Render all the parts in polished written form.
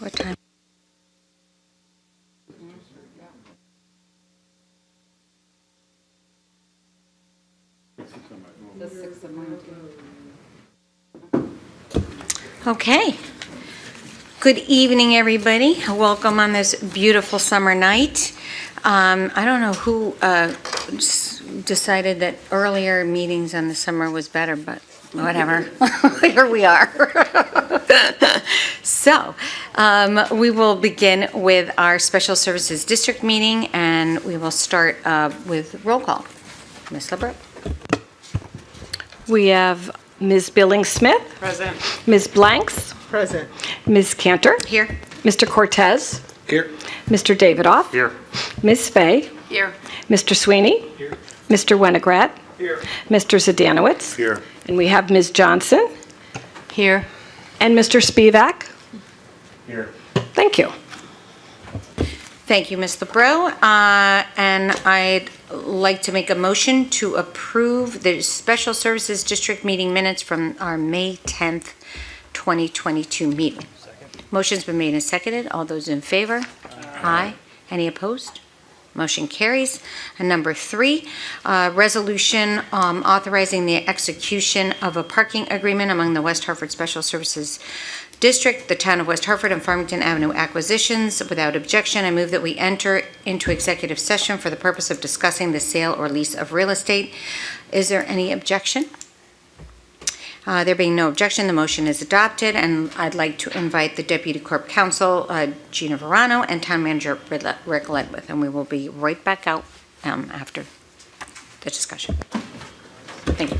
What time? The 6th of March. Okay. Good evening, everybody. Welcome on this beautiful summer night. I don't know who decided that earlier meetings on the summer was better, but whatever. Here we are. So, we will begin with our Special Services District meeting, and we will start with roll call. Ms. LeBrook. We have Ms. Billings-Smith. Present. Ms. Blanks. Present. Ms. Cantor. Here. Mr. Cortez. Here. Mr. Davidoff. Here. Ms. Fay. Here. Mr. Sweeney. Here. Mr. Winograd. Here. Mr. Zadanowitz. Here. And we have Ms. Johnson. Here. And Mr. Spivak. Here. Thank you. Thank you, Ms. LeBrow. And I'd like to make a motion to approve the Special Services District meeting minutes from our May 10th, 2022 meeting. Motion's been made and seconded. All those in favor? Aye. Any opposed? Motion carries. And number 3, resolution authorizing the execution of a parking agreement among the West Hartford Special Services District, the Town of West Hartford, and Farmington Avenue acquisitions. Without objection, I move that we enter into executive session for the purpose of discussing the sale or lease of real estate. Is there any objection? There being no objection, the motion is adopted, and I'd like to invite the Deputy Corp Counsel, Gina Verano, and Town Manager Rick Ledwith, and we will be right back out after the discussion. Thank you.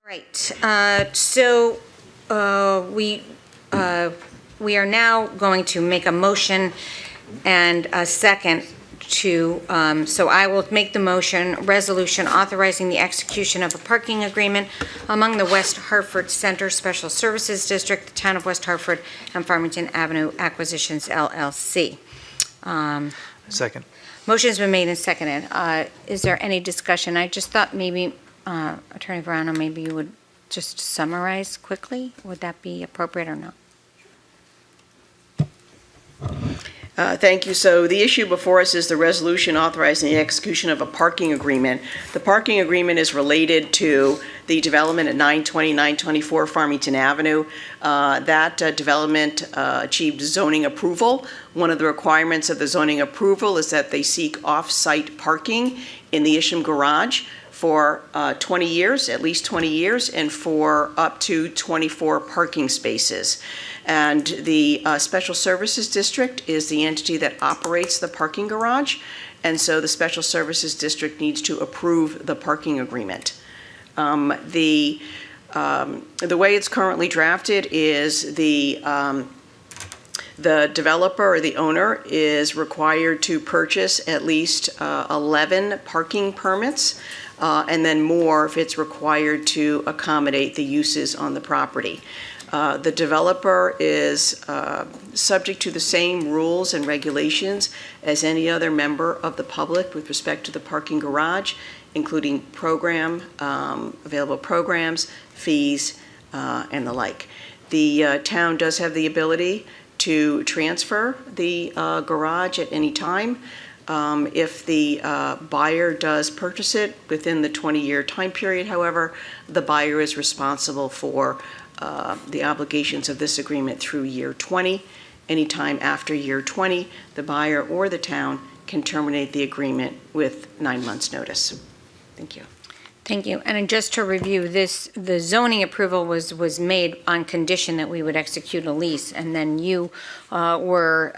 Right, we are now going to make a motion and a second to, so I will make the motion, resolution authorizing the execution of a parking agreement among the West Hartford Center Special Services District, the Town of West Hartford, and Farmington Avenue Acquisitions LLC. Second. Motion's been made and seconded. Is there any discussion? I just thought maybe, Attorney Verano, maybe you would just summarize quickly? Would that be appropriate or not? Thank you. So the issue before us is the resolution authorizing the execution of a parking agreement. The parking agreement is related to the development at 920, 924 Farmington Avenue. That development achieved zoning approval. One of the requirements of the zoning approval is that they seek off-site parking in the Isham garage for 20 years, at least 20 years, and for up to 24 parking spaces. And the Special Services District is the entity that operates the parking garage, and so the Special Services District needs to approve the parking agreement. The way it's currently drafted is the developer or the owner is required to purchase at least 11 parking permits, and then more if it's required to accommodate the uses on the property. The developer is subject to the same rules and regulations as any other member of the public with respect to the parking garage, including available programs, fees, and the like. The town does have the ability to transfer the garage at any time. If the buyer does purchase it within the 20-year time period, however, the buyer is responsible for the obligations of this agreement through year 20. Anytime after year 20, the buyer or the town can terminate the agreement with 9 months' notice. Thank you. Thank you. And just to review this, the zoning approval was made on condition that we would execute a lease, and then you were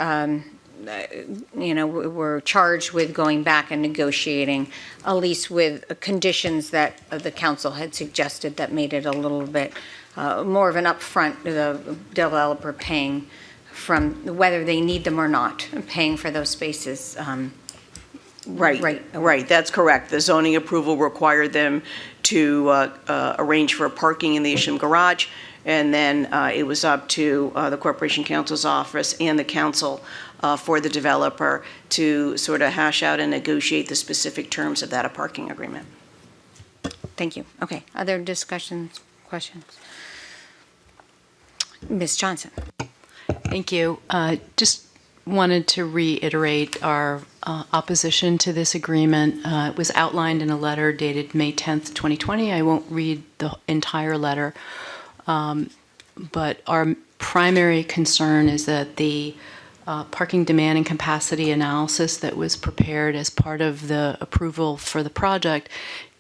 charged with going back and negotiating a lease with conditions that the council had suggested that made it a little bit more of an upfront, the developer paying from whether they need them or not, paying for those spaces. Right, that's correct. The zoning approval required them to arrange for parking in the Isham garage, and then it was up to the Corporation Counsel's office and the council for the developer to sort of hash out and negotiate the specific terms of that parking agreement. Thank you. Okay, other discussions, questions? Ms. Johnson. Thank you. Just wanted to reiterate our opposition to this agreement. It was outlined in a letter dated May 10th, 2020. I won't read the entire letter, but our primary concern is that the parking demand and capacity analysis that was prepared as part of the approval for the project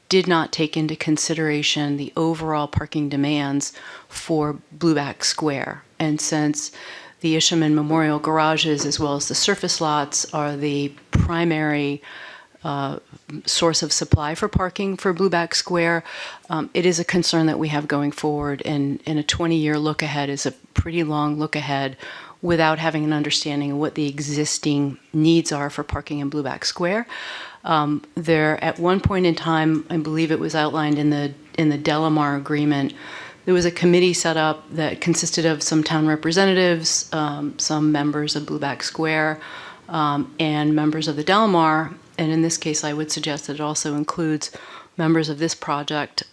did not take into consideration the overall parking demands for Blueback Square. And since the Isham and Memorial garages, as well as the surface lots, are the primary source of supply for parking for Blueback Square, it is a concern that we have going forward. And a 20-year look ahead is a pretty long look ahead without having an understanding of what the existing needs are for parking in Blueback Square. There, at one point in time, I believe it was outlined in the Delamar agreement, there was a committee set up that consisted of some town representatives, some members of Blueback Square, and members of the Delamar. And in this case, I would suggest that it also includes members of this project,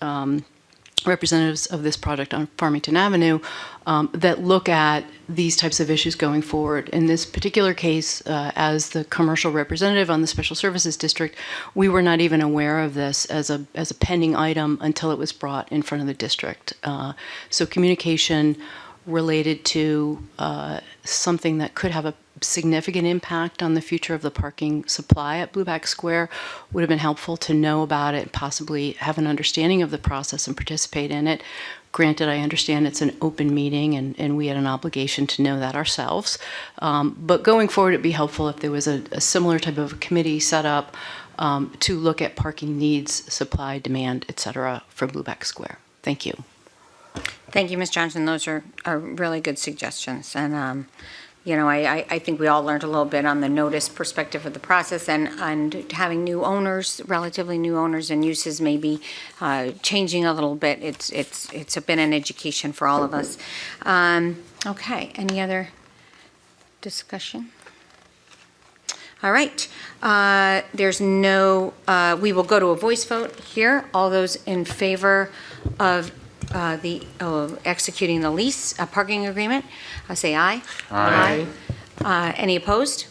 representatives of this project on Farmington Avenue, that look at these types of issues going forward. In this particular case, as the commercial representative on the Special Services District, we were not even aware of this as a pending item until it was brought in front of the district. So communication related to something that could have a significant impact on the future of the parking supply at Blueback Square would have been helpful to know about it, possibly have an understanding of the process and participate in it. Granted, I understand it's an open meeting and we had an obligation to know that ourselves. But going forward, it'd be helpful if there was a similar type of committee set up to look at parking needs, supply, demand, et cetera, for Blueback Square. Thank you. Thank you, Ms. Johnson. Those are really good suggestions. And, I think we all learned a little bit on the notice perspective of the process and having new owners, relatively new owners and uses maybe changing a little bit. It's been an education for all of us. Okay, any other discussion? All right, there's no, we will go to a voice vote here. All those in favor of executing the lease, parking agreement, say aye. Aye. Any opposed?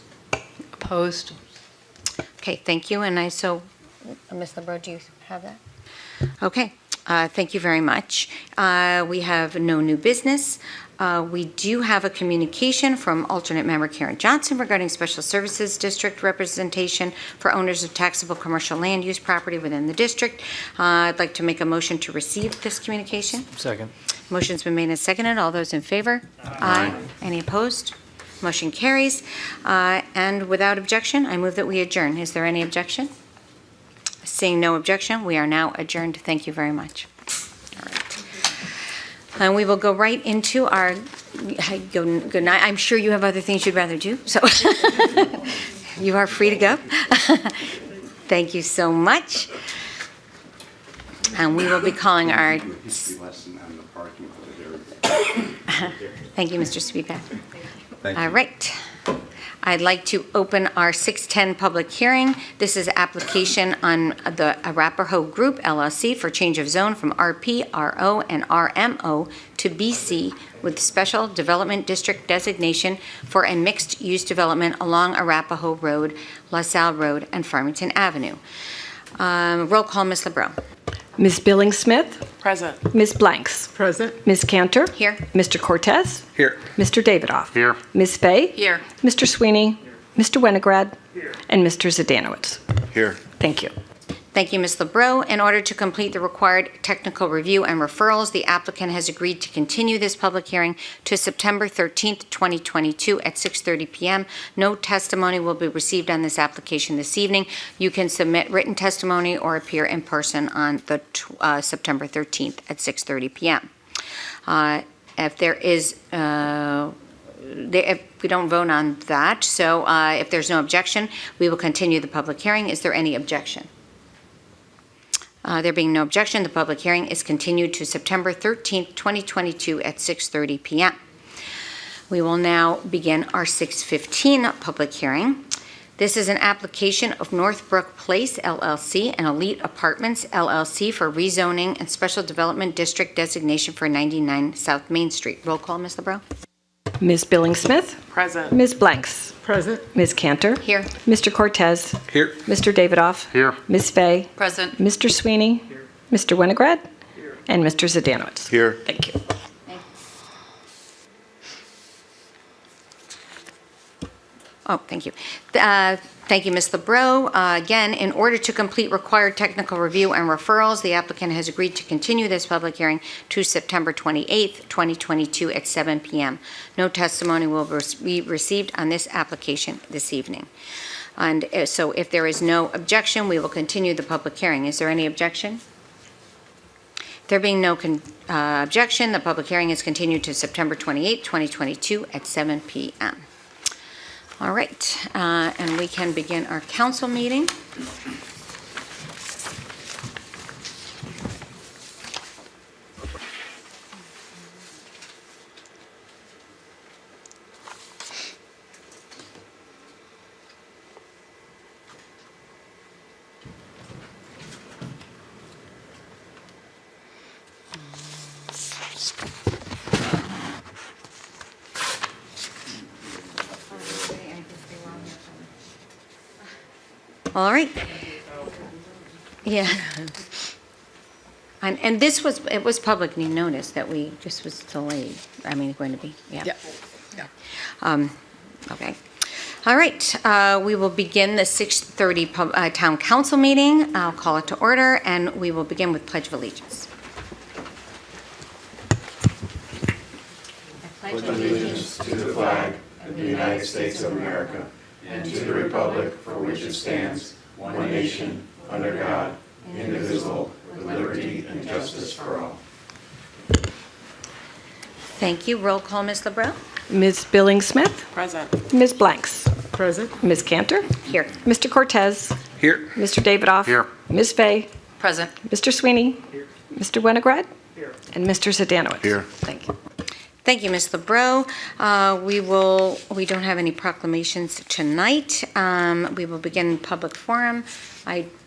Opposed? Okay, thank you, and Ms. LeBreau, do you have that? Okay, thank you very much. We have no new business. We do have a communication from alternate member Karen Johnson regarding Special Services District representation for owners of taxable commercial land use property within the district. I'd like to make a motion to receive this communication. Second. Motion's been made and seconded. All those in favor? Aye. Any opposed? Motion carries. And without objection, I move that we adjourn. Is there any objection? Seeing no objection, we are now adjourned. Thank you very much. All right. And we will go right into our good night. I'm sure you have other things you'd rather do, so you are free to go. Thank you so much. And we will be calling our... Thank you, Mr. Speedback. All right. I'd like to open our 6:10 public hearing. This is application on the Arapahoe Group LLC for change of zone from RP, RO, and RMO to BC with Special Development District Designation for a mixed-use development along Arapahoe Road, LaSalle Road, and Farmington Avenue. Roll call, Ms. LeBreau. Ms. Billing-Smith? Present. Ms. Blanks? Present. Ms. Cantor? Here. Mr. Cortez? Here. Mr. Davidoff? Here. Ms. Fay? Here. Mr. Sweeney? Mr. Winograd? And Mr. Zdanowitz? Here. Thank you. Thank you, Ms. LeBreau. In order to complete the required technical review and referrals, the applicant has agreed to continue this public hearing to September 13th, 2022 at 6:30 p.m. No testimony will be received on this application this evening. You can submit written testimony or appear in person on the September 13th at 6:30 p.m. If there is if we don't vote on that, so if there's no objection, we will continue the public hearing. Is there any objection? There being no objection, the public hearing is continued to September 13th, 2022 at 6:30 p.m. We will now begin our 6:15 public hearing. This is an application of Northbrook Place LLC and Elite Apartments LLC for rezoning and Special Development District Designation for 99 South Main Street. Roll call, Ms. LeBreau. Ms. Billing-Smith? Present. Ms. Blanks? Present. Ms. Cantor? Here. Mr. Cortez? Here. Mr. Davidoff? Here. Ms. Fay? Present. Mr. Sweeney? Mr. Winograd? And Mr. Zdanowitz? Here. Thank you. Oh, thank you. Thank you, Ms. LeBreau. Again, in order to complete required technical review and referrals, the applicant has agreed to continue this public hearing to September 28th, 2022 at 7 p.m. No testimony will be received on this application this evening. And so if there is no objection, we will continue the public hearing. Is there any objection? There being no objection, the public hearing is continued to September 28th, 2022 at 7 p.m. All right, and we can begin our council meeting. All right. Yeah. And it was publicly noticed that this was delayed. I mean, going to be, yeah. Yeah. Okay. All right. We will begin the 6:30 town council meeting. I'll call it to order, and we will begin with Pledge of Allegiance. Pledge allegiance to the flag of the United States of America and to the republic for which it stands, one nation, under God, indivisible, with liberty and justice for all. Thank you. Roll call, Ms. LeBreau. Ms. Billings-Smith. Present. Ms. Blanks. Present. Ms. Cantor. Here. Mr. Cortez. Here. Mr. Davidoff. Here. Ms. Fay. Present. Mr. Sweeney. Mr. Winograd. And Mr. Zadanowitz. Here. Thank you. Thank you, Ms. LeBreau. We don't have any proclamations tonight. We will begin public forum.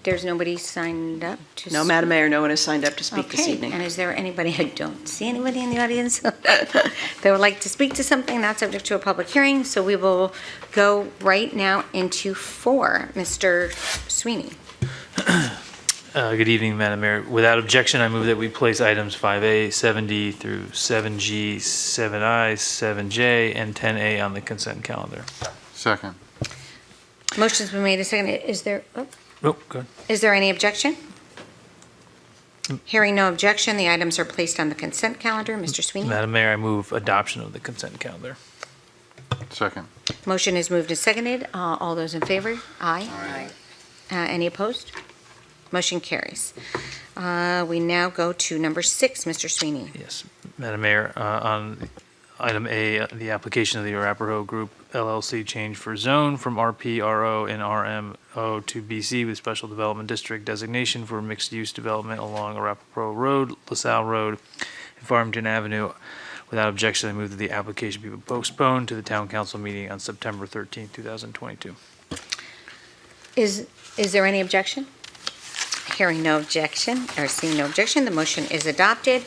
There's nobody signed up to No, Madam Mayor, no one has signed up to speak this Okay, evening. and is there anybody, I don't see anybody in the audience that would like to speak to something not subject to a public hearing, so we will go right now into 4. Mr. Sweeney. Good evening, Madam Mayor. Without objection, I move that we place items 5A, 7D through 7G, 7I, 7J, and 10A on the consent calendar. Second. Motion's been made a second. Oh, good. Is there any objection? Hearing no objection, the items are placed on the consent calendar. Mr. Sweeney. Madam Mayor, I move adoption of the consent calendar. Second. Motion is moved and seconded. All those in favor? Aye. Any opposed? Motion carries. We now go to number 6, Mr. Sweeney. Yes, Madam Mayor, on item A, the application of the Arapahoe Group LLC change for zone from RP, RO, and RMO to BC with Special Development District Designation for mixed-use development along Arapahoe Road, LaSalle Road, and Farmington Avenue. Without objection, I move that the application be postponed to the Town Council meeting on September 13, 2022. Is there any objection? Hearing no objection, or seeing no objection, the motion is adopted.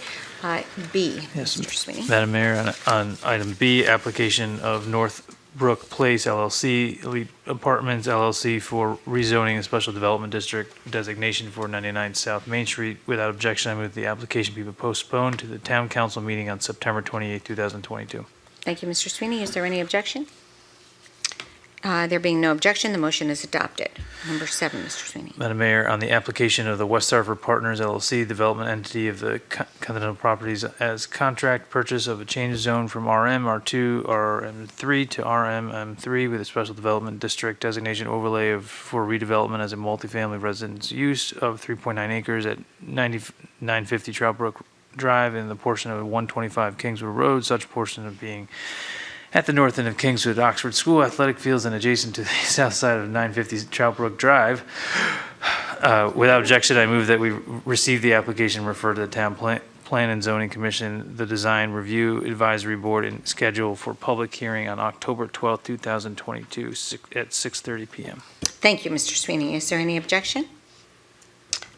B, Yes, Mr. Sweeney. Madam Mayor, on item B, application of Northbrook Place LLC, Elite Apartments LLC for rezoning a special development district designation for 99 South Main Street. Without objection, I move the application be postponed to the Town Council meeting on September 28, 2022. Thank you, Mr. Sweeney. Is there any objection? There being no objection, the motion is adopted. Number 7, Mr. Sweeney. Madam Mayor, on the application of the West Hartford Partners LLC, development entity of the Continental Properties as contract purchase of a change zone from RM, R2, RM3 to RM3 with a special development district designation overlay for redevelopment as a multifamily residence use of 3.9 acres at 950 Troutbrook Drive in the portion of 125 Kingswood Road, such portion of being at the north end of Kingswood Oxford School athletic fields and adjacent to the south side of 950 Troutbrook Drive. Without objection, I move that we receive the application, refer to the Town Plan and Zoning Commission, the Design Review Advisory Board, and schedule for public hearing on October 12, 2022 at 6:30 p.m. Thank you, Mr. Sweeney. Is there any objection?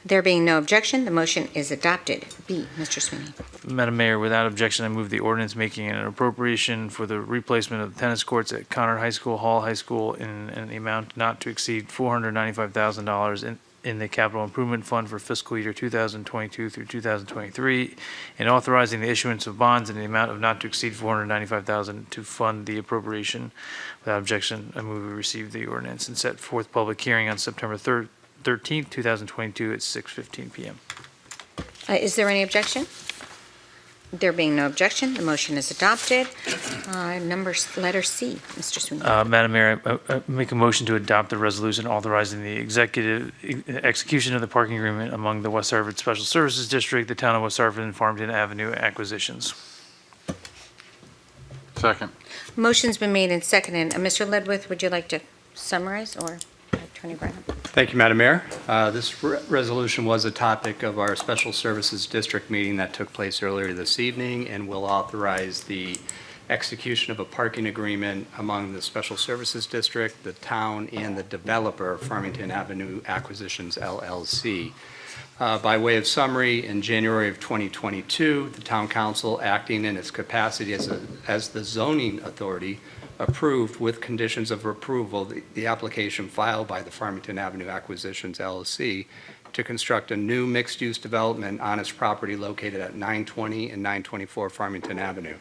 There being no objection, the motion is adopted. B, Mr. Sweeney. Madam Mayor, without objection, I move the ordinance making an appropriation for the replacement of the tennis courts at Conard High School, Hall High School in the amount not to exceed $495,000 in the Capital Improvement Fund for fiscal year 2022 through 2023, and authorizing the issuance of bonds in the amount of not to exceed $495,000 to fund the appropriation. Without objection, I move we receive the ordinance and set forth public hearing on September 13th, 2022 at 6:15 p.m. Is there any objection? There being no objection, the motion is adopted. Letter C, Mr. Sweeney. Madam Mayor, I make a motion to adopt the resolution authorizing the execution of the parking agreement among the West Hartford Special Services District, the Town of West Hartford, and Farmington Avenue acquisitions. Second. Motion's been made and seconded. Mr. Ledwith, would you like to summarize, or Attorney Brennan? Thank you, Madam Mayor. This resolution was a topic of our Special Services District meeting that took place earlier this evening, and will authorize the execution of a parking agreement among the Special Services District, the town, and the developer, Farmington Avenue Acquisitions, LLC. By way of summary, in January of 2022, the Town Council, acting in its capacity as the zoning authority, approved with conditions of approval the application filed by the Farmington Avenue Acquisitions LLC to construct a new mixed-use development on its property located at 920 and 924 Farmington Avenue.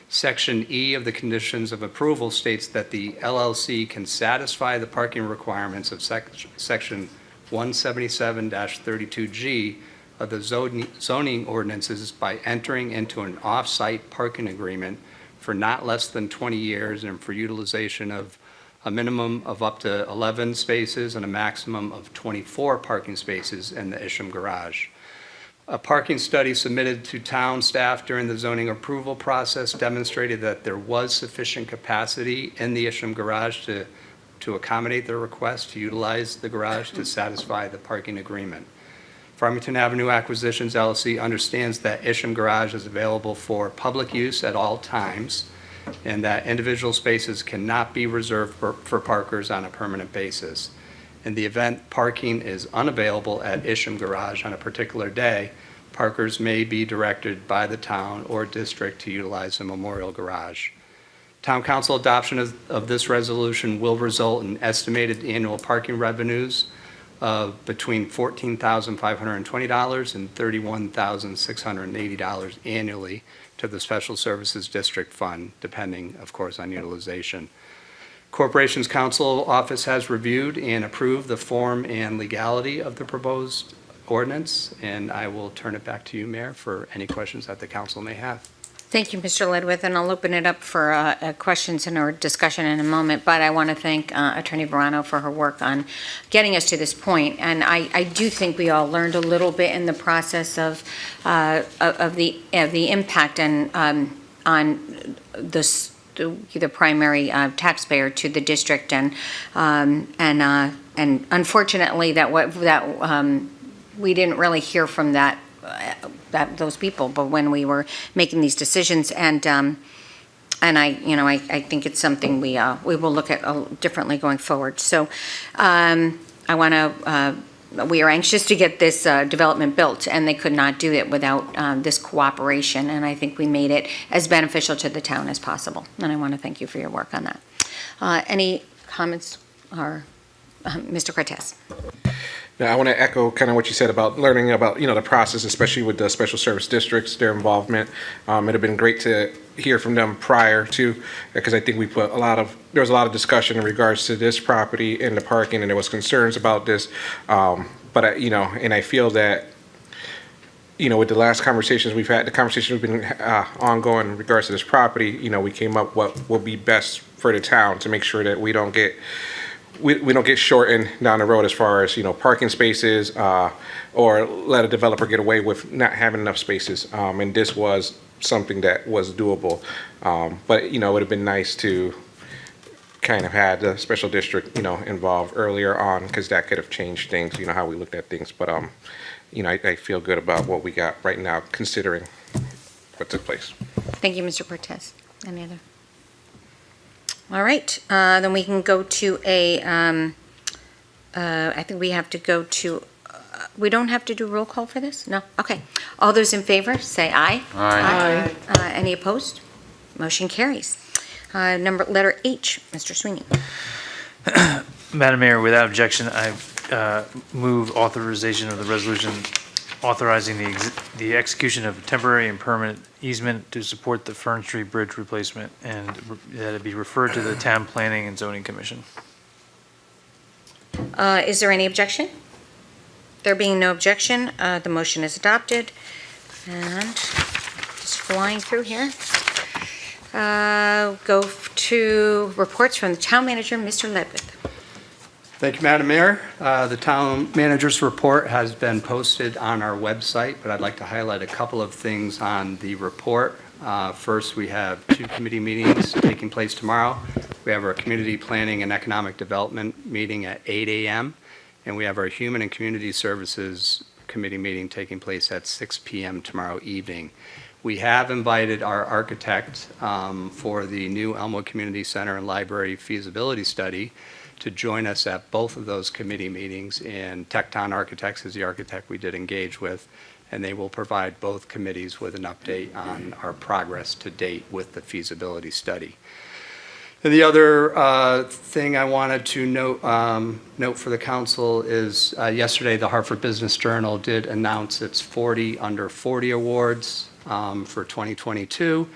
Section E of the conditions of approval states that the LLC can satisfy the parking requirements of Section 177-32G of the zoning ordinances by entering into an off-site parking agreement for not less than 20 years and for utilization of a minimum of up to 11 spaces and a maximum of 24 parking spaces in the Isham garage. A parking study submitted to town staff during the zoning approval process demonstrated that there was sufficient capacity in the Isham garage to accommodate their request to utilize the garage to satisfy the parking agreement. Farmington Avenue Acquisitions LLC understands that Isham Garage is available for public use at all times, and that individual spaces cannot be reserved for parkers on a permanent basis. In the event parking is unavailable at Isham Garage on a particular day, parkers may be directed by the town or district to utilize the Memorial Garage. Town Council adoption of this resolution will result in estimated annual parking revenues of between $14,520 and $31,680 annually to the Special Services District Fund, depending, of course, on utilization. Corporations Council Office has reviewed and approved the form and legality of the proposed ordinance, and I will turn it back to you, Mayor, for any questions that the council may have. Thank you, Mr. Ledwith, and I'll open it up for questions and or discussion in a moment, but I want to thank Attorney Verano for her work on getting us to this point, and I do think we all learned a little bit in the process of the impact and on the primary taxpayer to the district, and unfortunately that we didn't really hear from those people, but when we were making these decisions, and I think it's something we will look at differently going forward. So we are anxious to get this development built, and they could not do it without this cooperation, and I think we made it as beneficial to the town as possible, and I want to thank you for your work on that. Any comments, or Mr. Cortez? Now, I want to echo kind of what you said about learning about, the process, especially with the special service districts, their involvement. It'd have been great to hear from them prior to, because I think we put there was a lot of discussion in regards to this property and the parking, and there was concerns about this. But and I feel that, with the last conversations we've had, the conversations have been ongoing in regards to this property, we came up what will be best for the town to make sure that we don't get shortened down the road as far as, parking spaces, or let a developer get away with not having enough spaces. And this was something that was doable. But, it would have been nice to kind of had the special district, involved earlier on, because that could have changed things, how we looked at things. But, I feel good about what we got right now, considering what took place. Thank you, Mr. Cortez. Any other? All right, then we can go to I think we have to go to, we don't have to do roll call for this? No? Okay. All those in favor, say aye. Aye. Any opposed? Motion carries. Letter H, Mr. Sweeney. Madam Mayor, without objection, I move authorization of the resolution authorizing the execution of a temporary and permanent easement to support the Fern Street Bridge replacement, and that it be referred to the Town Planning and Zoning Commission. Is there any objection? There being no objection, the motion is adopted. And just flying through here. Go to reports from the Town Manager, Mr. Ledwith. Thank you, Madam Mayor. The town manager's report has been posted on our website, but I'd like to highlight a couple of things on the report. First, we have 2 committee meetings taking place tomorrow. We have our Community Planning and Economic Development meeting at 8 a.m., and we have our Human and Community Services Committee meeting taking place at 6 p.m. tomorrow evening. We have invited our architect for the new Elmwood Community Center and Library feasibility study to join us at both of those committee meetings, and Tecton Architects is the architect we did engage with, and they will provide both committees with an update on our progress to date with the feasibility study. And the other thing I wanted to note for the council is yesterday the Hartford Business Journal did announce its 40 Under 40 awards for 2022,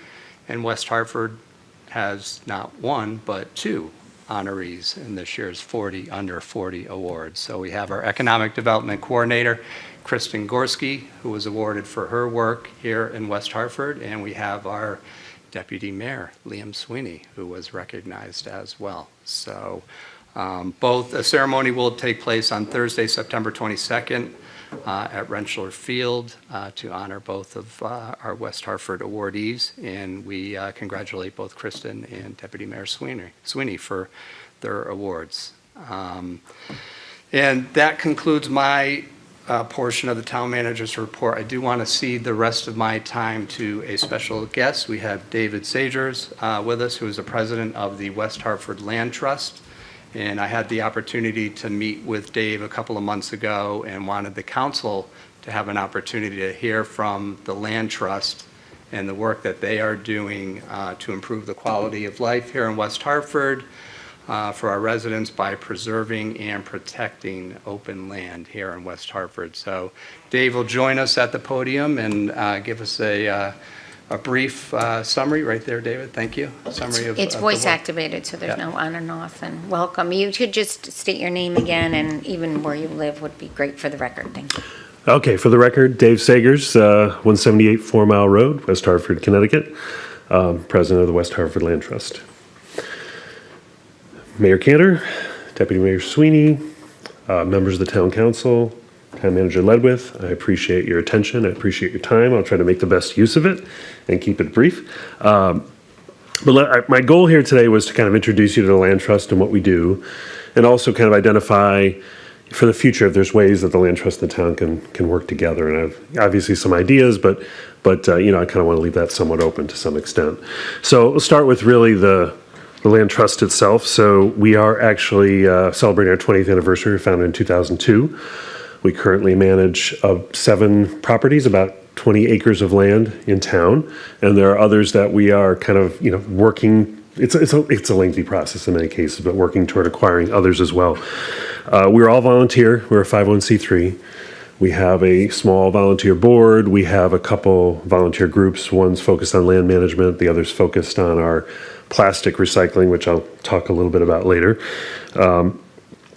and West Hartford has not 1 but 2 honorees in this year's 40 Under 40 awards. So we have our Economic Development Coordinator, Kristen Gorski, who was awarded for her work here in West Hartford, and we have our Deputy Mayor, Liam Sweeney, who was recognized as well. So both a ceremony will take place on Thursday, September 22nd at Rentschler Field to honor both of our West Hartford awardees. And we congratulate both Kristen and Deputy Mayor Sweeney for their awards. And that concludes my portion of the town manager's report. I do want to cede the rest of my time to a special guest. We have David Sagers with us, who is the president of the West Hartford Land Trust. And I had the opportunity to meet with Dave a couple of months ago and wanted the council to have an opportunity to hear from the Land Trust and the work that they are doing to improve the quality of life here in West Hartford for our residents by preserving and protecting open land here in West Hartford. So Dave will join us at the podium and give us a brief summary right there, David. Thank you. Summary of It's of the voice work. activated, so there's Yeah. no on and off, and welcome. You could just state your name again, and even where you live would be great for the record. Thank you. Okay, for the record, Dave Sagers, 178 4 Mile Road, West Hartford, Connecticut, president of the West Hartford Land Trust. Mayor Cantor, Deputy Mayor Sweeney, members of the town council, town manager Ledwith, I appreciate your attention. I appreciate your time. I'll try to make the best use of it and keep it brief. But my goal here today was to kind of introduce you to the Land Trust and what we do, and also kind of identify for the future if there's ways that the Land Trust and the town can work together. And I've obviously some ideas, but I kind of want to leave that somewhat open to some extent. So we'll start with really the Land Trust itself. So we are actually celebrating our 20th anniversary. We were founded in 2002. We currently manage 7 properties, about 20 acres of land in town, and there are others that we are kind of working. It's a lengthy process in many cases, but working toward acquiring others as well. We're all volunteer. We're a 501c3. We have a small volunteer board. We have a couple volunteer groups. One's focused on land management. The other's focused on our plastic recycling, which I'll talk a little bit about later.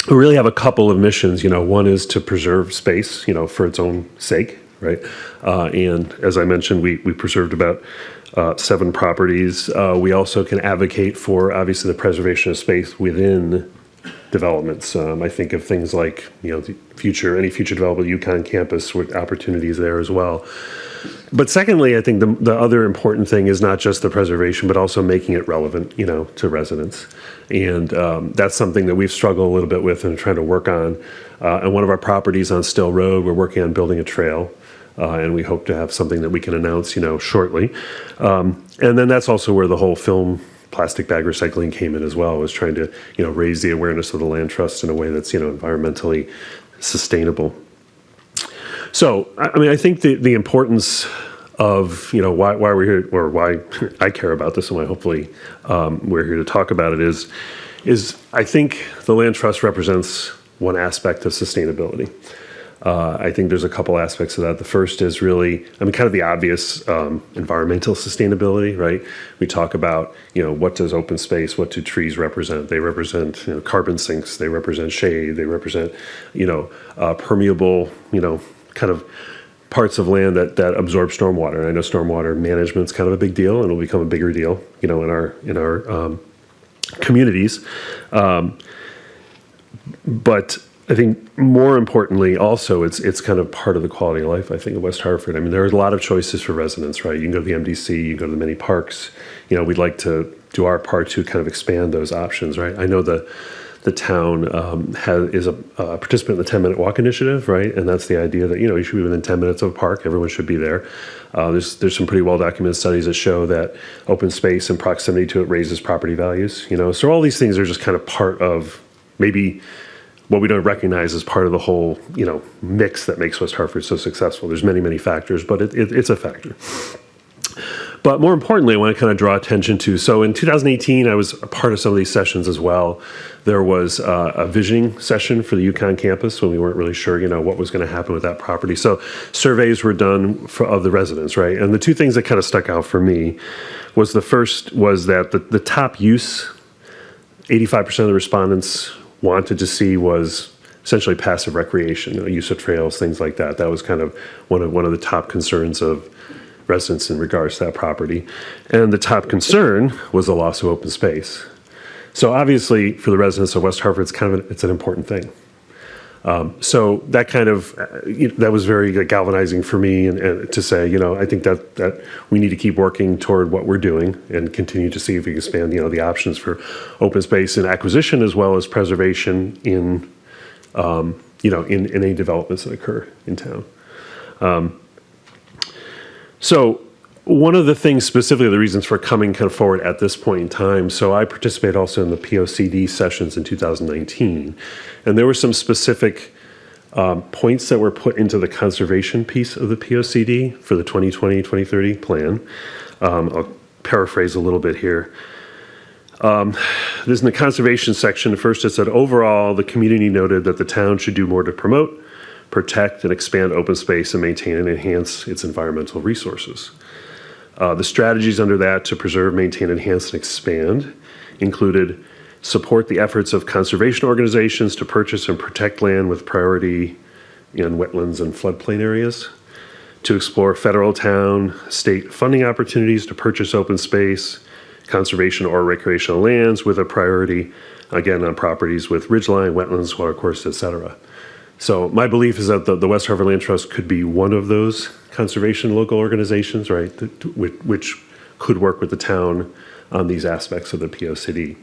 We really have a couple of missions. One is to preserve space, for its own sake, right? And as I mentioned, we preserved about 7 properties. We also can advocate for, obviously, the preservation of space within developments. I think of things like, any future development, Uconn campus with opportunities there as well. But secondly, I think the other important thing is not just the preservation, but also making it relevant, to residents. And that's something that we've struggled a little bit with and trying to work on. And one of our properties on Still Road, we're working on building a trail. And we hope to have something that we can announce, shortly. And then that's also where the whole film plastic bag recycling came in as well, was trying to, raise the awareness of the Land Trust in a way that's, environmentally sustainable. So, I think the importance of, why we're here, or why I care about this, and why hopefully we're here to talk about it is I think the Land Trust represents one aspect of sustainability. I think there's a couple aspects of that. The first is really, kind of the obvious environmental sustainability, right? We talk about, what does open space, what do trees represent? They represent, carbon sinks, they represent shade, they represent, permeable, kind of parts of land that absorb stormwater. And I know stormwater management's kind of a big deal, and will become a bigger deal, in our communities. But I think more importantly, also, it's kind of part of the quality of life, I think, of West Hartford. There are a lot of choices for residents, right? You can go to the MDC, you can go to the many parks. We'd like to do our part to kind of expand those options, right? I know the town is a participant in the 10-minute walk initiative, right? And that's the idea that, you should be within 10 minutes of a park. Everyone should be there. There's some pretty well-documented studies that show that open space and proximity to it raises property values, So all these things are just kind of part of maybe what we don't recognize as part of the whole, mix that makes West Hartford so successful. There's many, many factors, but it's a factor. But more importantly, I want to kind of draw attention to, so in 2018, I was a part of some of these sessions as well. There was a visioning session for the Uconn campus when we weren't really sure, what was going to happen with that property. So surveys were done of the residents, right? And the two things that kind of stuck out for me was the first was that the top use, 85% of the respondents wanted to see was essentially passive recreation, use of trails, things like that. That was kind of one of the top concerns of residents in regards to that property. And the top concern was the loss of open space. So obviously, for the residents of West Hartford, it's an important thing. So that kind of, that was very galvanizing for me and to say, I think that we need to keep working toward what we're doing and continue to see if we can expand, the options for open space and acquisition as well as preservation in any developments that occur in town. So one of the things specifically, the reasons for coming kind of forward at this point in time, so I participate also in the POCD sessions in 2019, and there were some specific points that were put into the conservation piece of the POCD for the 2020-2030 plan. I'll paraphrase a little bit here. This is in the conservation section. First it said, overall, the community noted that the town should do more to promote, protect, and expand open space and maintain and enhance its environmental resources. The strategies under that to preserve, maintain, enhance, and expand included support the efforts of conservation organizations to purchase and protect land with priority in wetlands and floodplain areas, to explore federal, town, state funding opportunities to purchase open space, conservation or recreational lands with a priority, again, on properties with ridgeline, wetlands, watercourses, et cetera. So my belief is that the West Hartford Land Trust could be one of those conservation local organizations, right, which could work with the town on these aspects of the POCD.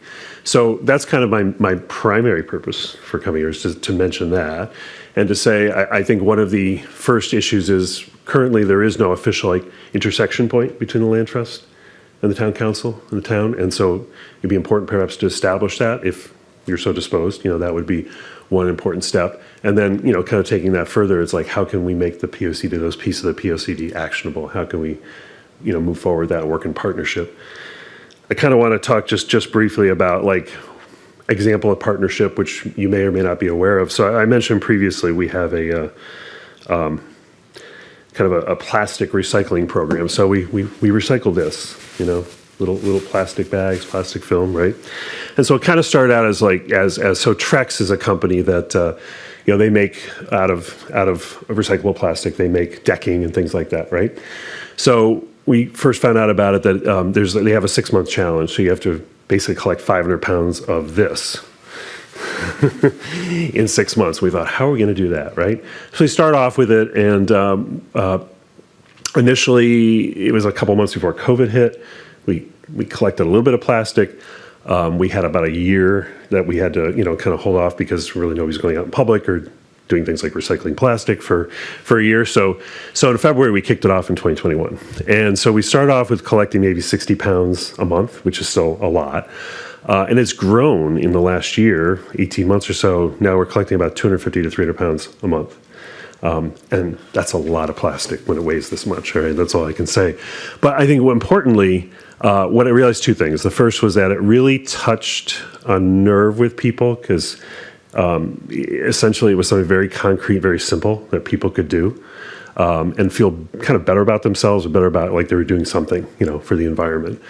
So that's kind of my primary purpose for coming here, is to mention that and to say I think one of the first issues is currently there is no official intersection point between the land trust and the town council and the town, and so it'd be important perhaps to establish that if you're so disposed. That would be one important step. And then, kind of taking that further, it's like, how can we make the POCD, those pieces of the POCD actionable? How can we, move forward that and work in partnership? I kind of want to talk just briefly about example of partnership, which you may or may not be aware of. So I mentioned previously, we have a kind of a plastic recycling program. So we recycle this, little plastic bags, plastic film, right? And so it kind of started out as so Trex is a company that they make out of recyclable plastic. They make decking and things like that, right? So we first found out about it that they have a 6-month challenge. So you have to basically collect 500 pounds of this in 6 months. We thought, how are we going to do that, right? So we start off with it, and initially it was a couple months before COVID hit. We collected a little bit of plastic. We had about a year that we had to, kind of hold off because really nobody's going out in public or doing things like recycling plastic for a year. So in February, we kicked it off in 2021. And so we started off with collecting maybe 60 pounds a month, which is still a lot. And it's grown in the last year, 18 months or so. Now we're collecting about 250 to 300 pounds a month. And that's a lot of plastic when it weighs this much, right? That's all I can say. But I think more importantly, what I realized, two things. The first was that it really touched a nerve with people because essentially it was something very concrete, very simple that people could do and feel kind of better about themselves, better about they were doing something, for the environment.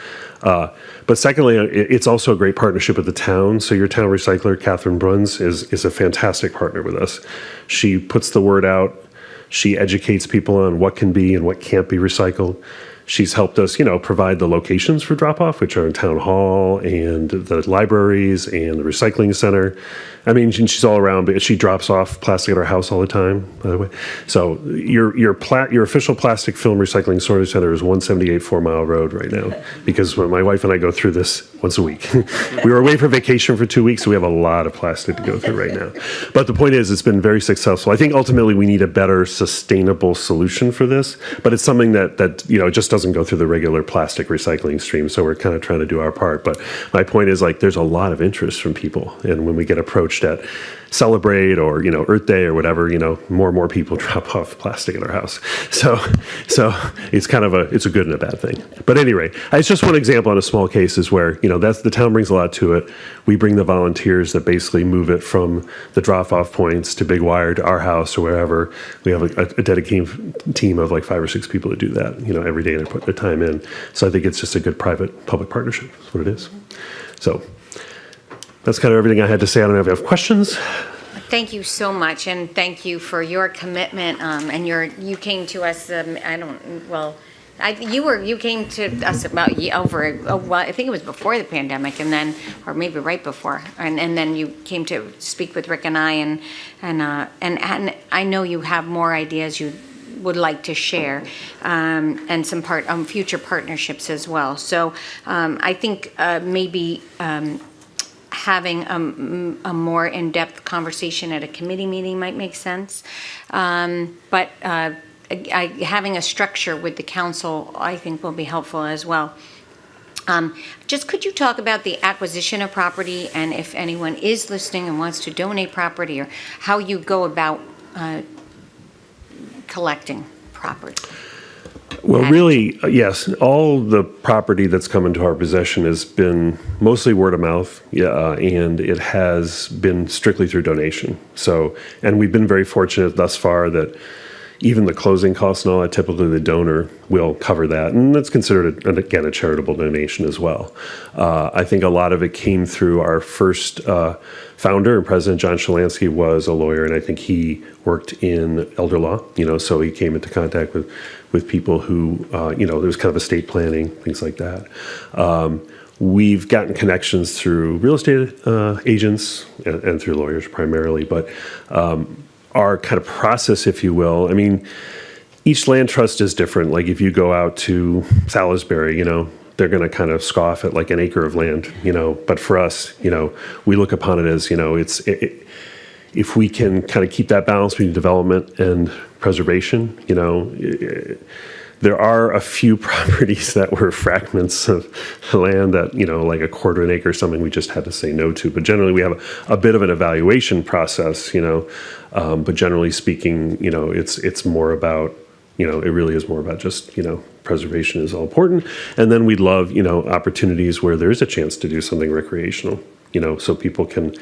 But secondly, it's also a great partnership with the town. So your town recycler, Catherine Bruns, is a fantastic partner with us. She puts the word out. She educates people on what can be and what can't be recycled. She's helped us, provide the locations for drop-off, which are in Town Hall and the libraries and the recycling center. I mean, she's all around, but she drops off plastic at our house all the time, by the way. So your official plastic film recycling storage center is 178 4 Mile Road right now, because when my wife and I go through this once a week. We were away for vacation for 2 weeks, so we have a lot of plastic to go through right now. But the point is, it's been very successful. I think ultimately we need a better sustainable solution for this, but it's something that just doesn't go through the regular plastic recycling stream. So we're kind of trying to do our part. But my point is, there's a lot of interest from people, and when we get approached at Celebrate or Earth Day or whatever, more and more people drop off plastic at our house. So it's kind of it's a good and a bad thing. But anyway, it's just one example on a small case is where that's the town brings a lot to it. We bring the volunteers that basically move it from the drop-off points to Big Wire to our house or wherever. We have a dedicated team of 5 or 6 people that do that every day, and they put their time in. So I think it's just a good private-public partnership. That's what it is. So that's kind of everything I had to say. I don't know if you have questions. Thank you so much, and thank you for your commitment. And you came to us. You came to us about I think it was before the pandemic, and then, or maybe right before, and then you came to speak with Rick and I, and I know you have more ideas you would like to share, and some future partnerships as well. So I think maybe having a more in-depth conversation at a committee meeting might make sense, but. Having a structure with the council, I think, will be helpful as well. Just could you talk about the acquisition of property, and if anyone is listening and wants to donate property, or how you go about collecting property? Well, really, yes, all the property that's come into our possession has been mostly word of mouth, and it has been strictly through donation. So, and we've been very fortunate thus far that even the closing costs and all that, typically the donor will cover that. And that's considered, again, a charitable donation as well. I think a lot of it came through our first founder and president, John Shalansky, was a lawyer, and I think he worked in elder law, so he came into contact with people who, there was kind of estate planning, things like that. We've gotten connections through real estate agents and through lawyers primarily, but our kind of process, if you will. I mean, each land trust is different. Like if you go out to Salisbury, they're going to kind of scoff at like an acre of land, but for us, we look upon it as, if we can kind of keep that balance between development and preservation, there are a few properties that were fragments of land that, like a quarter an acre or something we just had to say no to. But generally we have a bit of an evaluation process, but generally speaking, it's more about, it really is more about just, preservation is all important. And then we'd love, opportunities where there is a chance to do something recreational, so people can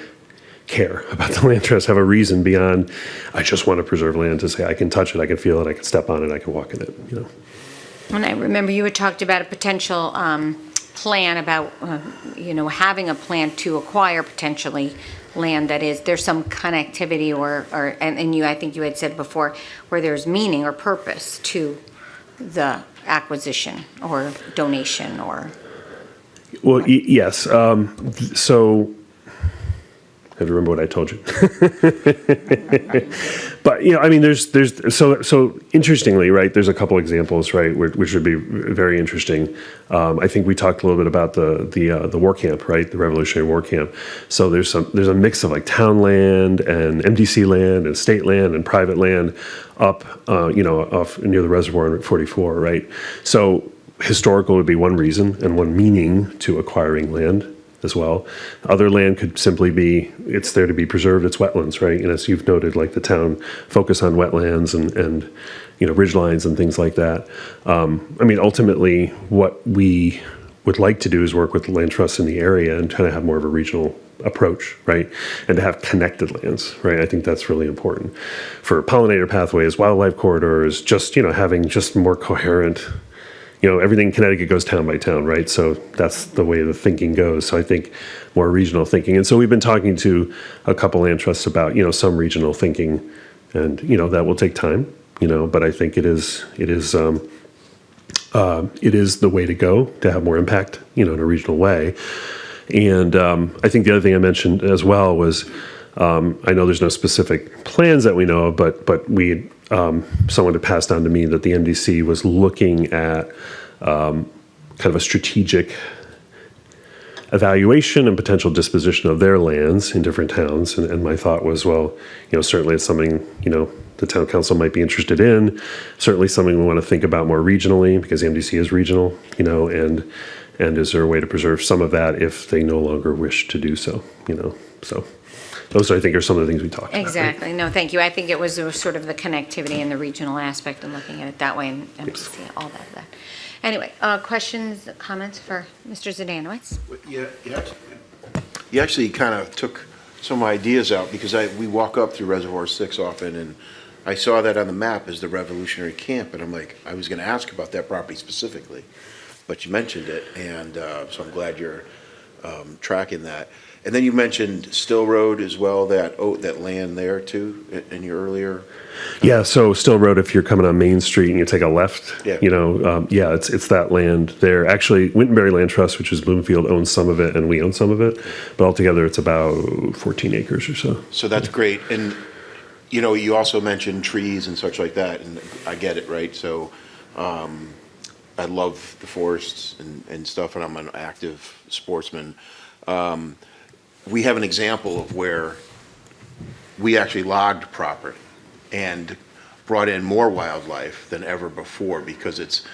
care about the land trust, have a reason beyond, I just want to preserve land, to say I can touch it, I can feel it, I can step on it, I can walk in it, And I remember you had talked about a potential plan about, having a plan to acquire potentially land that is, there's some connectivity and I think you had said before, where there's meaning or purpose to the acquisition or donation or. Well, yes. So I have to remember what I told you. But, there's so interestingly, right, there's a couple examples, right, which would be very interesting. I think we talked a little bit about the war camp, right, the Revolutionary War Camp. So there's a mix of like town land and MDC land and state land and private land up, off near the reservoir on Route 44, right? So historical would be one reason and one meaning to acquiring land as well. Other land could simply be, it's there to be preserved, it's wetlands, right? And as you've noted, like the town focus on wetlands and ridge lines and things like that. Ultimately, what we would like to do is work with the land trusts in the area and kind of have more of a regional approach, right? And to have connected lands, right? I think that's really important for pollinator pathways, wildlife corridors, just, having just more coherent, everything in Connecticut goes town by town, right? So that's the way the thinking goes. So I think more regional thinking. And so we've been talking to a couple land trusts about, some regional thinking, and, that will take time, but I think it is the way to go to have more impact, in a regional way. And I think the other thing I mentioned as well was, I know there's no specific plans that we know of, but we someone had passed on to me that the MDC was looking at kind of a strategic evaluation and potential disposition of their lands in different towns. And my thought was, well, certainly it's something, the town council might be interested in, certainly something we want to think about more regionally, because the MDC is regional, and is there a way to preserve some of that if they no longer wish to do so, so. Those, I think, are some of the things we talked about. Exactly. Right? No, thank you. I think it was sort of the connectivity and the regional aspect and looking at it that way and MDC, all that. Anyway, questions, comments for Mr. Zdanowicz? You actually kind of took some ideas out, because we walk up through Reservoir 6 often, and I saw that on the map as the Revolutionary Camp, and I'm like, I was going to ask about that property specifically, but you mentioned it, and so I'm glad you're tracking that. And then you mentioned Still Road as well, that land there too, in your earlier. Yeah, so Still Road, if you're coming on Main Street and you take a left, Yeah. It's that land there. Actually, Wintonberry Land Trust, which is Bloomfield, owns some of it, and we own some of it. But altogether, it's about 14 acres or so. So that's great. And, you also mentioned trees and such like that, and I get it, right? So I love the forests and stuff, and I'm an active sportsman. We have an example of where we actually logged property and brought in more wildlife than ever before, because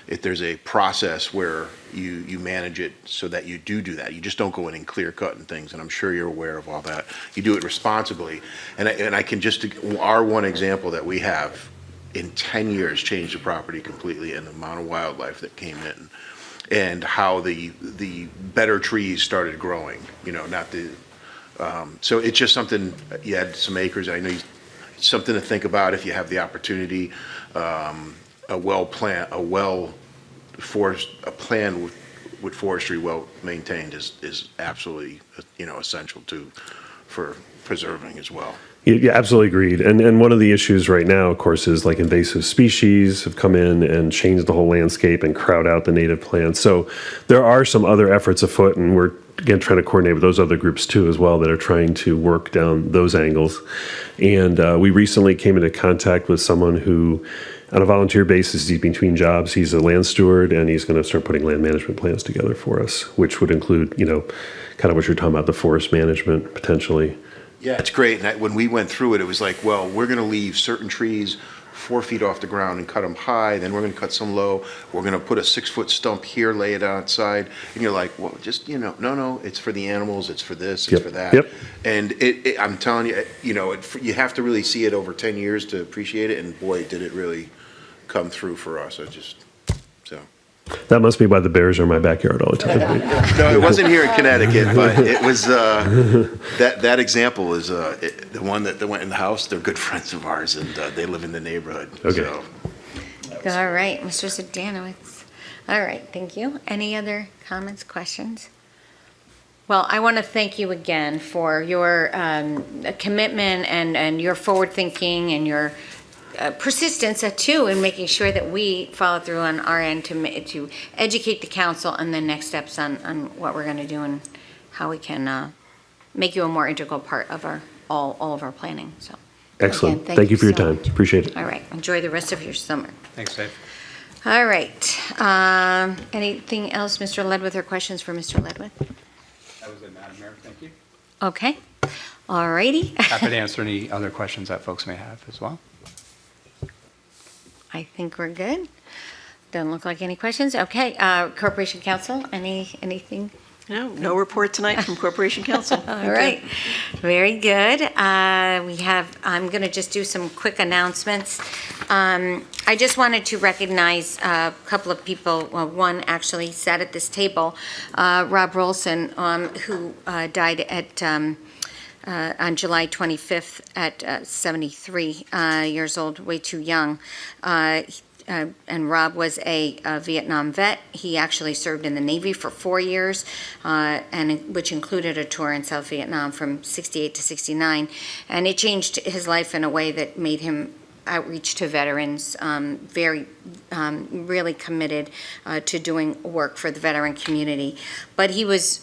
there's a process where you manage it so that you do that. You just don't go in and clear cut and things, and I'm sure you're aware of all that. You do it responsibly. And I can just, our one example that we have in 10 years changed the property completely, and the amount of wildlife that came in, and how the better trees started growing, so it's just something. You had some acres, I know, something to think about if you have the opportunity. A plan with forestry well maintained is absolutely, essential for preserving as well. Yeah, absolutely agreed. And one of the issues right now, of course, is like invasive species have come in and changed the whole landscape and crowd out the native plants. So there are some other efforts afoot, and we're, again, trying to coordinate with those other groups too as well that are trying to work down those angles. And we recently came into contact with someone who, on a volunteer basis, he's between jobs. He's a land steward, and he's going to start putting land management plans together for us, which would include, kind of what you're talking about, the forest management potentially. Yeah, it's great. And when we went through it, it was like, well, we're going to leave certain trees 4 feet off the ground and cut them high. Then we're going to cut some low. We're going to put a 6-foot stump here, lay it outside. And you're like, well, just, no, it's for the animals. It's for this. It's for that. Yep. And I'm telling you, you have to really see it over 10 years to appreciate it. And boy, did it really come through for us. So. That must be why the bears are in my backyard all the time. No, it wasn't here in Connecticut, but it was, that example is the one that went in the house. They're good friends of ours, and they live in the neighborhood. Okay. So. All right, Mr. Zadanowitz. All right, thank you. Any other comments, questions? Well, I want to thank you again for your commitment and your forward thinking and your persistence too in making sure that we follow through on our end to educate the council on the next steps on what we're going to do and how we can make you a more integral part of all of our planning. So Excellent. again, thank you for your so time. much. Appreciate it. All right. Enjoy the rest of your summer. Thanks, Dave. All right. Anything else, Mr. Ledwith, or questions for Mr. Ledwith? That was it, Madam Mayor. Thank you. Okay. All righty. Happy to answer any other questions that folks may have as well. I think we're good. Doesn't look like any questions. Okay. Corporation Counsel, anything? No report tonight from Corporation Counsel. All right. Very good. I'm going to just do some quick announcements. I just wanted to recognize a couple of people. Well, one actually sat at this table, Rob Rolson, who died on July 25th at 73 years old, way too young. And Rob was a Vietnam vet. He actually served in the Navy for 4 years, which included a tour in South Vietnam from 68 to 69. And it changed his life in a way that made him outreach to veterans, really committed to doing work for the veteran community. But he was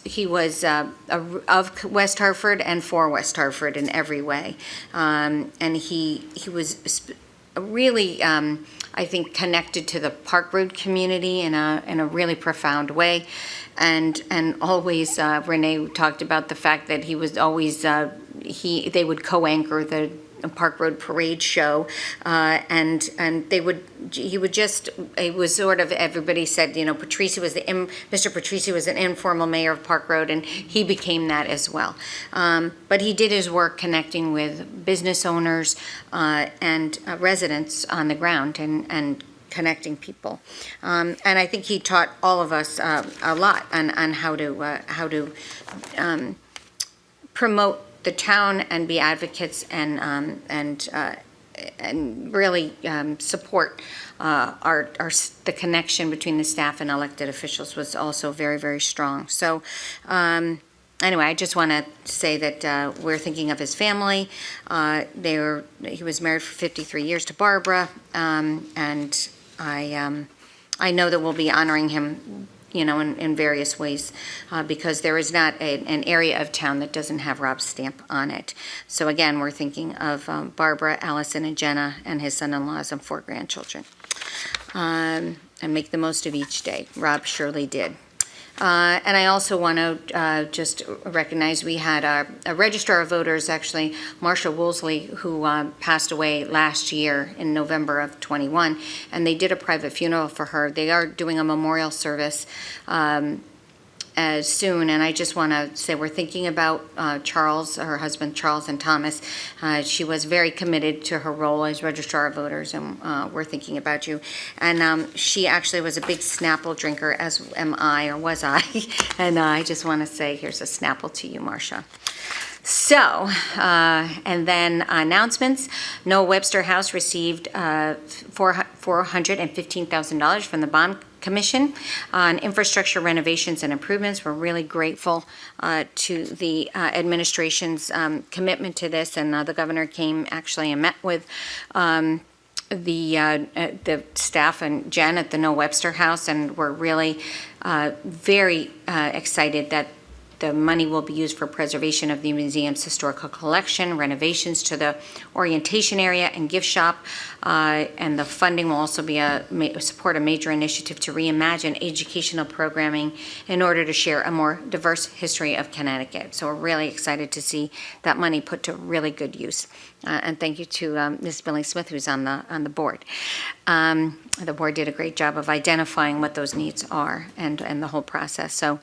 of West Hartford and for West Hartford in every way. And he was really, I think, connected to the Park Road community in a really profound way. And always, Renee talked about the fact that he was always, they would co-anchor the Park Road Parade show, and it was sort of, everybody said, Mr. Patrici was an informal mayor of Park Road, and he became that as well. But he did his work connecting with business owners and residents on the ground and connecting people. And I think he taught all of us a lot on how to promote the town and be advocates and and really support the connection between the staff and elected officials was also very, very strong. So anyway, I just want to say that we're thinking of his family. He was married for 53 years to Barbara, and I know that we'll be honoring him, in various ways, because there is not an area of town that doesn't have Rob's stamp on it. So again, we're thinking of Barbara, Allison, and Jenna, and his son-in-laws and 4 grandchildren. And make the most of each day. Rob surely did. And I also want to just recognize we had a registrar of voters, actually, Marsha Woolsey, who passed away last year in November of 21, and they did a private funeral for her. They are doing a memorial service as soon, and I just want to say we're thinking about Charles, her husband Charles, and Thomas. She was very committed to her role as registrar of voters, and we're thinking about you. And she actually was a big Snapple drinker, as am I, or was I, and I just want to say here's a Snapple to you, Marcia. So, and then announcements. Noah Webster House received $415,000 from the Bond Commission on infrastructure renovations and improvements. We're really grateful to the administration's commitment to this, and the governor came actually and met with the staff and Jen at the Noah Webster House, and we're really very excited that the money will be used for preservation of the museum's historical collection, renovations to the orientation area and gift shop, and the funding will also be support a major initiative to reimagine educational programming in order to share a more diverse history of Connecticut. So we're really excited to see that money put to really good use. And thank you to Ms. Billy Smith, who's on the board. The board did a great job of identifying what those needs are and the whole process. So.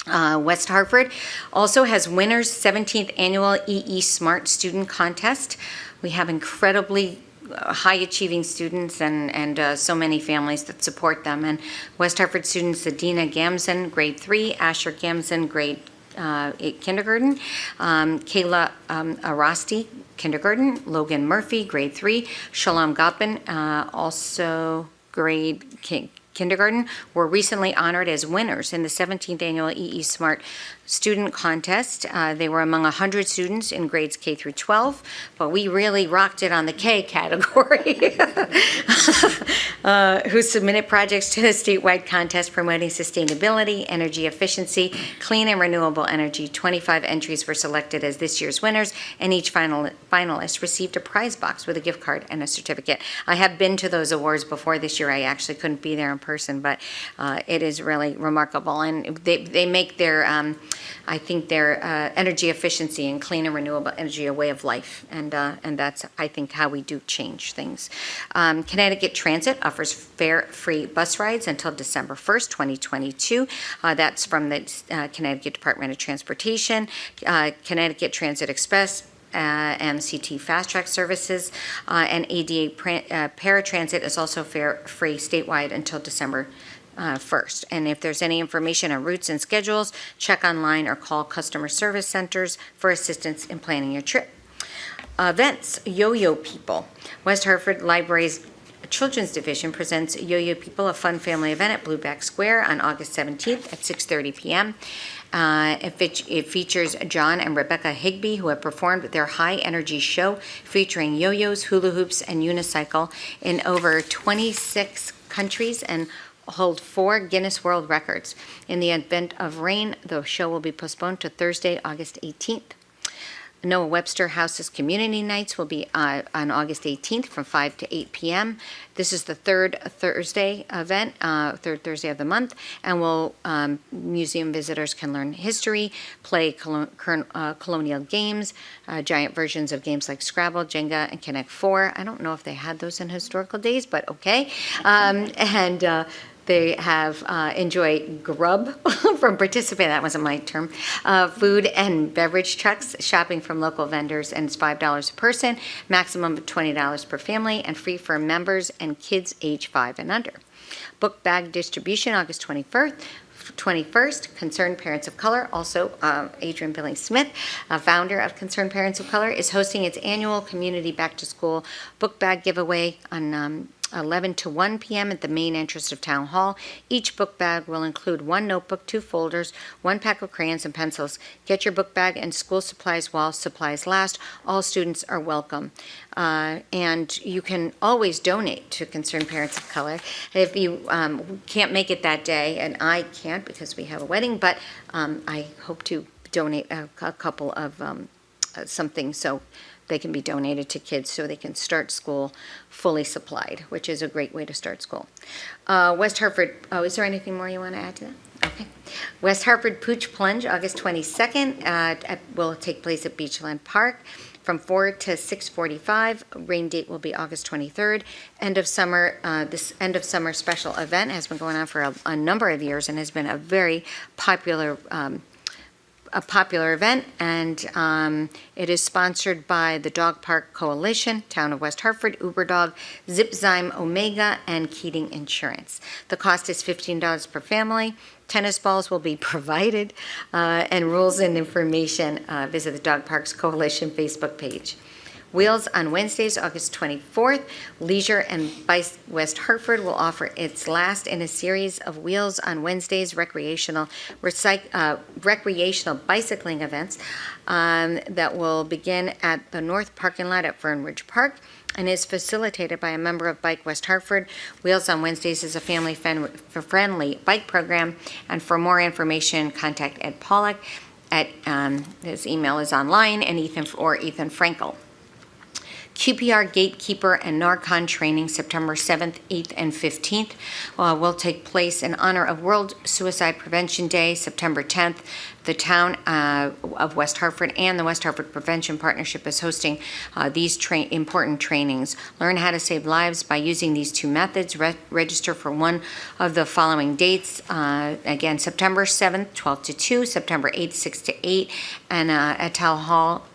West Hartford also has winners 17th annual EE Smart Student Contest. We have incredibly high achieving students and so many families that support them. And West Hartford students Adina Gamson, grade 3, Asher Gamson, grade 8 kindergarten, Kayla Arasti, kindergarten, Logan Murphy, grade 3, Shalom Gopin, also grade kindergarten, were recently honored as winners in the 17th annual EE Smart Student Contest. They were among 100 students in grades K through 12, but we really rocked it on the K category, who submitted projects to the statewide contest promoting sustainability, energy efficiency, clean and renewable energy. 25 entries were selected as this year's winners, and each finalist received a prize box with a gift card and a certificate. I have been to those awards before. This year I actually couldn't be there in person, but it is really remarkable, and they make their I think their energy efficiency and clean and renewable energy a way of life, and that's, I think, how we do change things. Connecticut Transit offers fare-free bus rides until December 1st, 2022. That's from the Connecticut Department of Transportation, Connecticut Transit Express, MCT Fast Track Services, and ADA Paratransit is also fare-free statewide until December 1st. And if there's any information on routes and schedules, check online or call customer service centers for assistance in planning your trip. Events, Yo-Yo People. West Hartford Library's Children's Division presents Yo-Yo People, a fun family event at Blueback Square on August 17th at 6:30 p.m. It features John and Rebecca Higby, who have performed their high-energy show featuring yo-yos, hula hoops, and unicycle in over 26 countries and hold 4 Guinness World Records. In the event of rain, the show will be postponed to Thursday, August 18th. Noah Webster House's Community Nights will be on August 18th from 5 to 8 p.m. This is the third Thursday event, third Thursday of the month, and museum visitors can learn history, play colonial games, giant versions of games like Scrabble, Jenga, and Connect 4. I don't know if they had those in historical days, but okay. They have enjoyed grub from participants, that wasn't my term, food and beverage trucks, shopping from local vendors, and it's $5 a person, maximum of $20 per family, and free for members and kids age 5 and under. Book bag distribution August 21st 21st, Concerned Parents of Color, also Adrian Billy Smith, founder of Concerned Parents of Color, is hosting its annual community back-to-school book bag giveaway on 11 to 1 p.m. at the main entrance of Town Hall. Each book bag will include 1 notebook, 2 folders, 1 pack of crayons and pencils. Get your book bag and school supplies while supplies last. All students are welcome. And you can always donate to Concerned Parents of Color. If you can't make it that day, and I can't because we have a wedding, but I hope to donate a couple of something so they can be donated to kids so they can start school fully supplied, which is a great way to start school. West Hartford, is there anything more you want to add to that? Okay. West Hartford Pooch Plunge, August 22nd, will take place at Beachland Park from 4 to 6:45. Rain date will be August 23rd. End of summer, this end of summer special event has been going on for a number of years and has been a very popular event, and it is sponsored by the Dog Park Coalition, Town of West Hartford, Uber Dog, Zipzyme Omega, and Keating Insurance. The cost is $15 per family. Tennis balls will be provided, and rules and information, visit the Dog Parks Coalition Facebook page. Wheels on Wednesdays, August 24th. Leisure and Bike West Hartford will offer its last in a series of Wheels on Wednesdays recreational bicycling events that will begin at the north parking lot at Fern Ridge Park and is facilitated by a member of Bike West Hartford. Wheels on Wednesdays is a family-friendly bike program, and for more information, contact Ed Pollack at his email is online, and Ethan Frankel. QPR Gatekeeper and Narcon training September 7th, 8th, and 15th will take place in honor of World Suicide Prevention Day, September 10th. The town of West Hartford and the West Hartford Prevention Partnership is hosting these important trainings. Learn how to save lives by using these 2 methods. Register for one of the following dates. Again, September 7th, 12 to 2, September 8th, 6 to 8, and at Town Hall,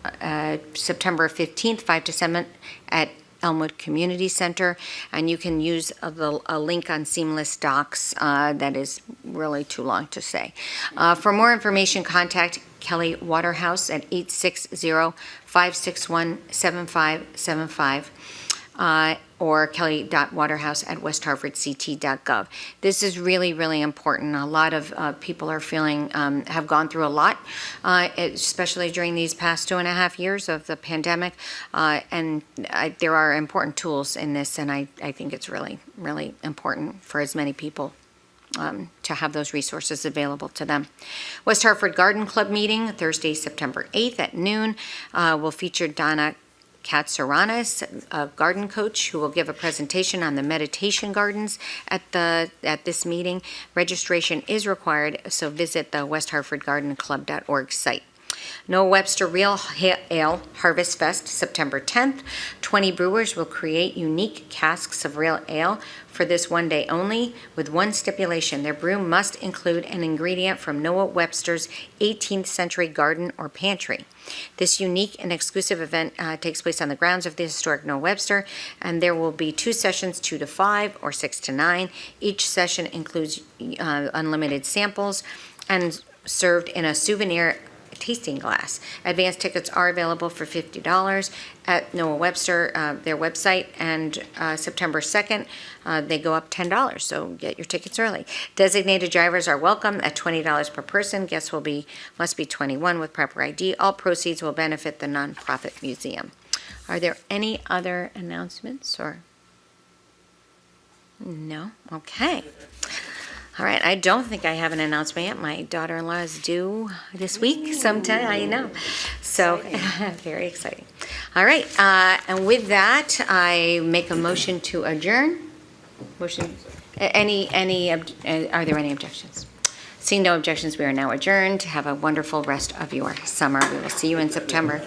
September 15th, 5 to 7 at Elmwood Community Center, and you can use a link on Seamless Docs that is really too long to say. For more information, contact Kelly Waterhouse at 860-561-7575 or kelly.waterhouse@westhartfordct.gov. This is really, really important. A lot of people are feeling, have gone through a lot, especially during these past 2.5 years of the pandemic, and there are important tools in this, and I think it's really, really important for as many people to have those resources available to them. West Hartford Garden Club meeting, Thursday, September 8th at noon, will feature Donna Katsaranis, a garden coach, who will give a presentation on the meditation gardens at this meeting. Registration is required, so visit the westhartfordgardenclub.org site. Noah Webster Real Ale Harvest Fest, September 10th. 20 brewers will create unique casks of real ale for this one day only, with one stipulation. Their brew must include an ingredient from Noah Webster's 18th century garden or pantry. This unique and exclusive event takes place on the grounds of the historic Noah Webster, and there will be 2 sessions, 2 to 5 or 6 to 9. Each session includes unlimited samples and served in a souvenir tasting glass. Advance tickets are available for $50 at Noah Webster, their website, and September 2nd, they go up $10, so get your tickets early. Designated drivers are welcome at $20 per person. Guests must be 21 with proper ID. All proceeds will benefit the nonprofit museum. Are there any other announcements or? No? Okay. All right, I don't think I have an announcement yet. My daughter-in-law is due this week sometime, I know. So, very exciting. All right, and with that, I make a motion to adjourn. Motion, are there any objections? Seeing no objections, we are now adjourned. Have a wonderful rest of your summer. We will see you in September.